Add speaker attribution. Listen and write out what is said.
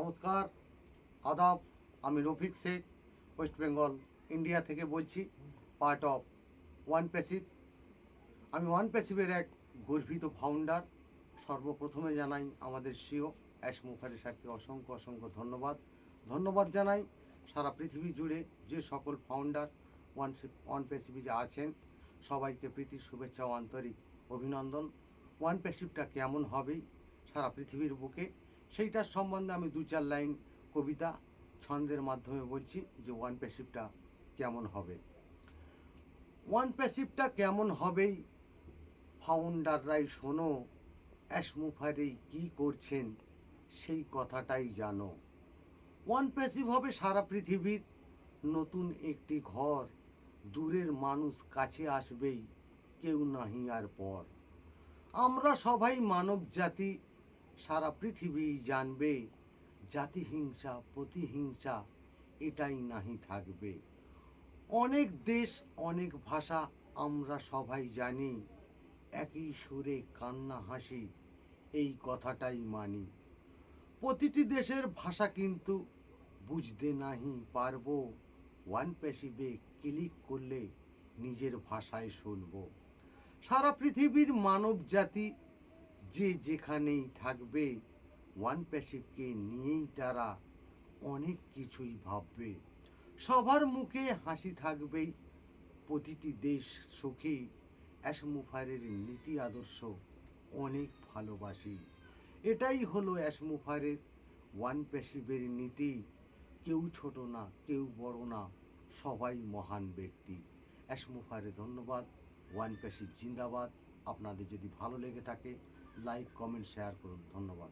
Speaker 1: নমস্কার, আদাব। আমি রফিক শেখ, ওয়েস্ট বেঙ্গল ইন্ডিয়া থেকে বলছি, পার্ট অফ ওয়ান প্যাসিভ। আমি ওয়ান প্যাসিভের এক গর্বিত ফাউন্ডার। সর্বপ্রথমে জানাই আমাদের সিও অ্যাশ মুখার্জি স্যারকে অসংখ্য অসংখ্য ধন্যবাদ জানাই সারা পৃথিবী জুড়ে যে সকল ফাউন্ডার ওয়ান প্যাসিভে যে আছেন, সবাইকে প্রীতি শুভেচ্ছা ও আন্তরিক অভিনন্দন। ওয়ান প্যাসিভটা কেমন হবে সারা পৃথিবীর বুকে, সেইটার সম্বন্ধে আমি দু চার লাইন কবিতা ছন্দের মাধ্যমে বলছি যে ওয়ান প্যাসিভটা কেমন হবে। ওয়ান প্যাসিভটা কেমন হবেই ফাউন্ডাররাই শোনো, অ্যাশ মুখার্জি কী করছেন সেই কথাটাই জানো। ওয়ান প্যাসিভ হবে সারা পৃথিবীর নতুন একটি ঘর, দূরের মানুষ কাছে আসবেই কেউ নাহি আর পর। আমরা সবাই মানব জাতি, সারা পৃথিবী জানবে, জাতিহিংসা প্রতিহিংসা এটাই নাহি থাকবে। অনেক দেশ অনেক ভাষা আমরা সবাই জানি, একই সুরে কান্না হাসি এই কথাটাই মানি। প্রতিটি দেশের ভাষা কিন্তু বুঝতে নাহি পারবো, ওয়ান প্যাসিভে ক্লিক করলে নিজের ভাষায় শুনবো। সারা পৃথিবীর মানব জাতি যে যেখানেই থাকবে, ওয়ান প্যাসিভকে নিয়েই তারা অনেক কিছুই ভাববে। সবার মুখে হাসি থাকবেই, প্রতিটি দেশ সুখী। অ্যাশ মুখার্জির নীতি আদর্শ অনেক ভালোবাসি। এটাই হলো অ্যাশ মুখার্জির ওয়ান প্যাসিভের নীতি। কেউ ছোট না, কেউ বড় না, সবাই মহান ব্যক্তি। অ্যাশ মুখার্জি ধন্যবাদ। ওয়ান প্যাসিভ জিন্দাবাদ। আপনাদের যদি ভালো লেগে থাকে লাইক কমেন্ট শেয়ার করুন। ধন্যবাদ।